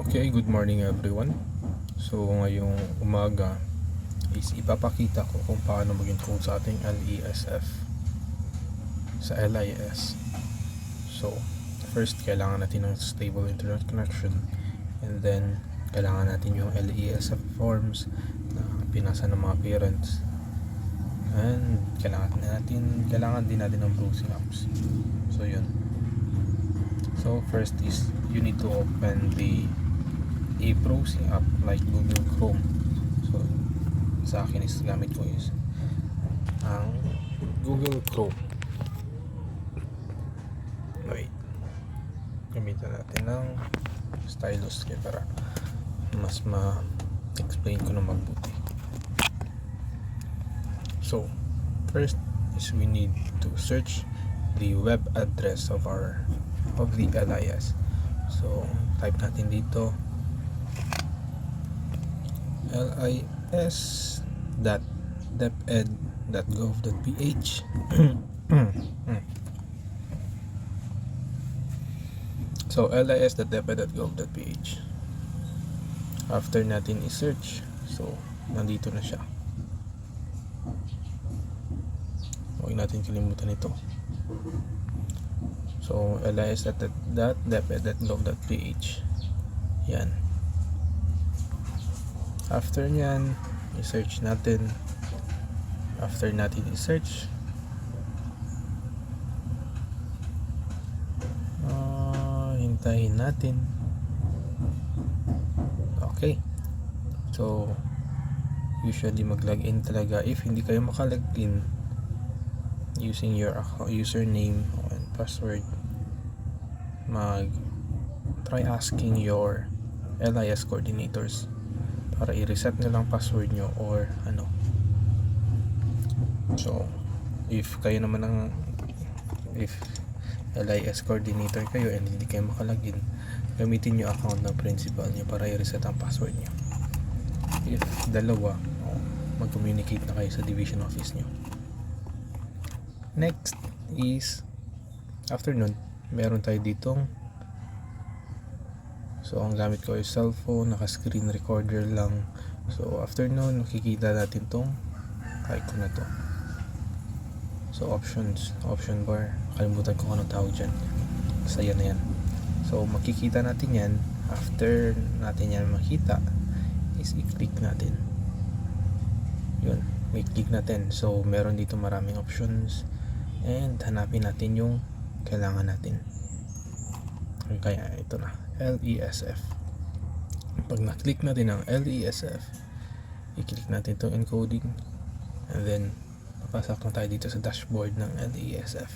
Okay, good morning everyone. So ngayong umaga is ipapakita ko kung paano mag-encode sa ating LESF sa LIS. So first, kailangan natin ng stable internet connection, and then kailangan natin yung LESF forms na pinasa ng mga parents, and kailangan din natin ng browsing apps. So yun. So first is you need to open a browsing app like Google Chrome. So sa akin is gamit ko is ang Google Chrome. Wait, gamitan natin ng stylus kaya para mas ma-explain ko na mabuti. So first is we need to search the web address of the LIS. So type natin dito lis.deped.gov.ph. So lis.deped.gov.ph. After natin i-search, so nandito na siya. Huwag natin kalimutan ito. So lis.deped.gov.ph. Yan. After nyan, i-search natin. After natin i-search, hintayin natin. Okay. So usually mag-login talaga. If hindi kayo makalogin using your username and password, try asking your LIS coordinators para i-reset nilang password nyo or ano. So if kayo naman if LIS coordinator kayo and hindi kayo makalogin, gamitin nyo account ng principal nyo para i-reset ang password nyo. If dalawa, mag-communicate na kayo sa division office nyo. Next is after nun, meron tayo ditong, so ang gamit ko ay cellphone, naka-screen recorder lang. So after nun, makikita natin tong icon na to. So option bar, kalimutan ko anong tawag dyan, basta yan na yan. So makikita natin yan. After natin yan makita is i-click natin yun, may click natin. So meron dito maraming options and hanapin natin yung kailangan natin. Kaya ito na, LESF. Pag na-click natin ang LESF, i-click natin itong encoding, and then papasok na tayo dito sa dashboard ng LESF.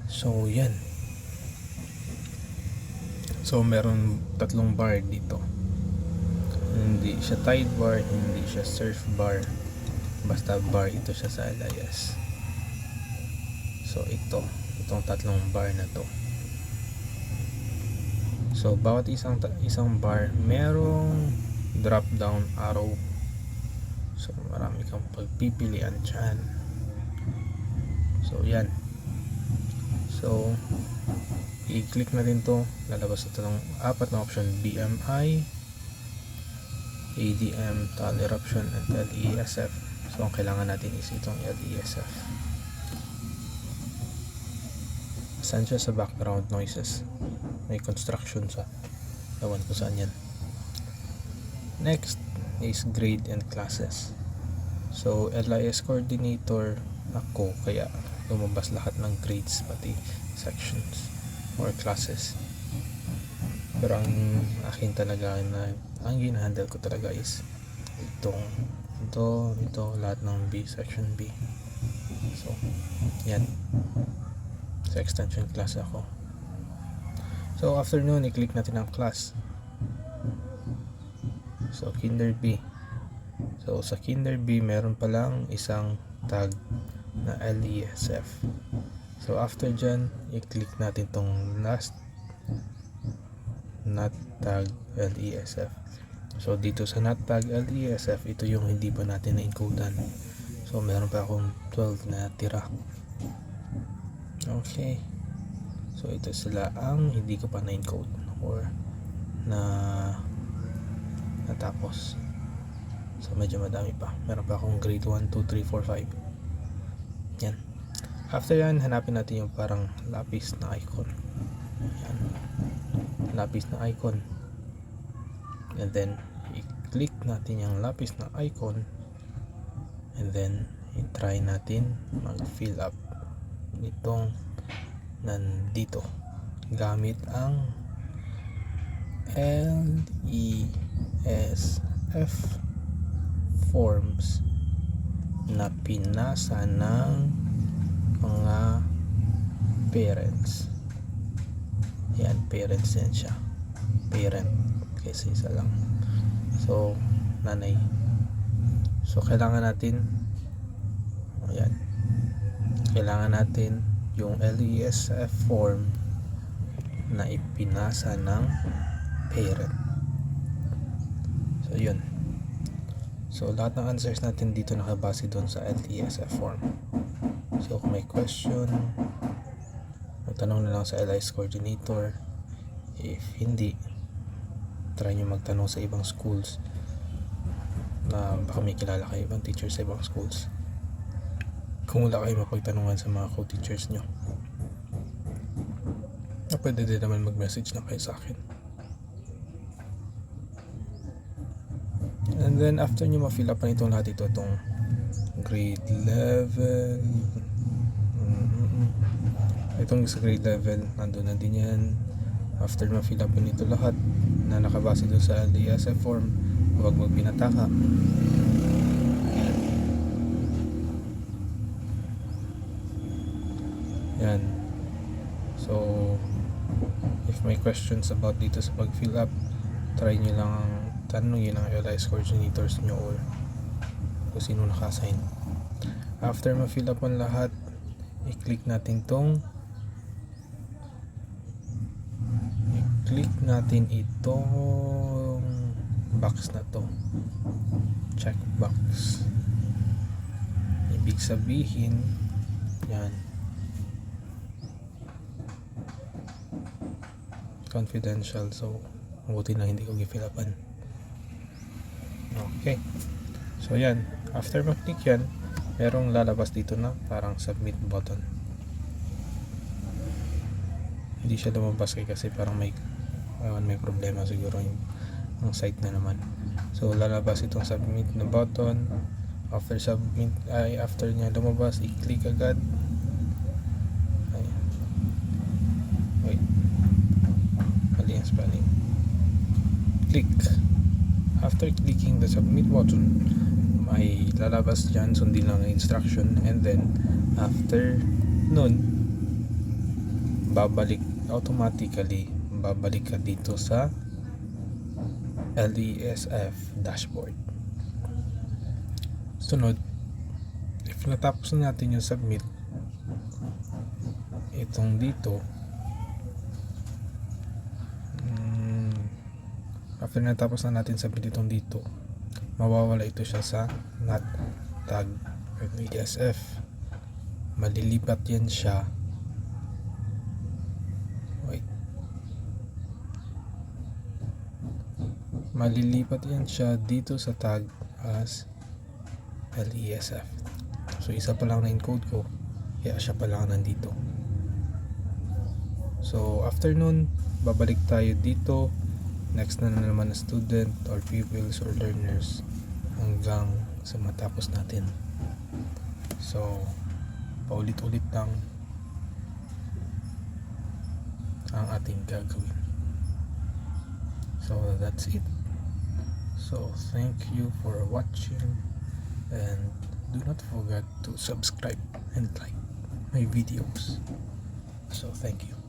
So yan. So meron tatlong bar dito. Hindi siya tide bar, hindi siya surf bar, basta bar ito siya sa LIS. So itong tatlong bar na to. So bawat isang bar merong drop down arrow. So marami kang pagpipilian dyan. So yan. So i-click natin to, lalabas ito ng apat na option: BMI, ADM, tile eruption, and LESF. So ang kailangan natin is itong LESF. Saan siya? Sa background noises. May construction sa ewan ko saan yan. Next is grade and classes. So LIS coordinator ako, kaya lumabas lahat ng grades pati sections or classes. Pero ang akin talaga na ang ginahandle ko talaga is ito lahat ng B, section B. So yan, sa extension class ako. So after nun, i-click natin ang class. So Kinder B. So sa Kinder B, meron palang isang tag na LESF. So after dyan, i-click natin tong last not tag LESF. So dito sa not tag LESF, ito yung hindi pa natin na-encodean. So meron pa akong 12 na tira. Okay. So ito sila ang hindi ko pa na-encode or na natapos. So medyo madami pa. Meron pa akong grade 1, 2, 3, 4, 5. Yan. After yan, hanapin natin yung parang lapis na icon. Yan. Lapis na icon. And then i-click natin yung lapis na icon. And then i-try natin mag-fill up nitong nandito gamit ang LESF forms na pinasa ng mga parents. Yan, parents yan siya. Parent kasi isa lang. So, nanay. So, kailangan natin ayan. Kailangan natin yung LESF form na ipinasa ng parent. So, yun. So, lahat ng answers natin dito nakabase doon sa LESF form. So, kung may question, magtanong na lang sa LIS coordinator. If hindi, try nyo magtanong sa ibang schools na baka may kilala kayo ibang teachers sa ibang schools. Kung wala kayo mapagtanungan sa mga co-teachers nyo, pwede din naman mag-message na kayo sa akin. And then after nyo ma-fill up na itong lahat ito, itong grade level, itong sa grade level, nandun na din yan. After ma-fill up nito lahat na nakabase doon sa LESF form, huwag magpinataka. Yan. So, if may questions about dito sa pag-fill up, try nyo lang tanongin ang LIS coordinators nyo or kung sino naka-assign. After ma-fill up ang lahat, i-click natin itong box na to, check box. Ibig sabihin yan, confidential, so mabuti na hindi ko gi-fill upan. Okay, so yan, after mag-click yan, merong lalabas dito na parang submit button. Hindi siya lumabas kasi parang may problema siguro yung site na naman. So lalabas itong submit na button. After submit, after niya lumabas, i-click agad. Wait, mali ang spelling. Click. After clicking the submit button, may lalabas dyan, sundin lang ang instruction, and then after nun, automatically babalik ka dito sa LESF dashboard. Sunod, if natapos na natin yung submit, itong dito, after natapos na natin submit itong dito, mawawala ito siya sa not tag LESF. Malilipat yan siya. Malilipat yan siya dito sa tag as LESF. So isa pa lang na encode ko, kaya siya pa lang nandito. So after nun, babalik tayo dito. Next na naman na student or pupils or learners hanggang sa matapos natin. So paulit-ulit lang ang ating gagawin. So that's it. So thank you for watching, and do not forget to subscribe and like my videos. So thank you.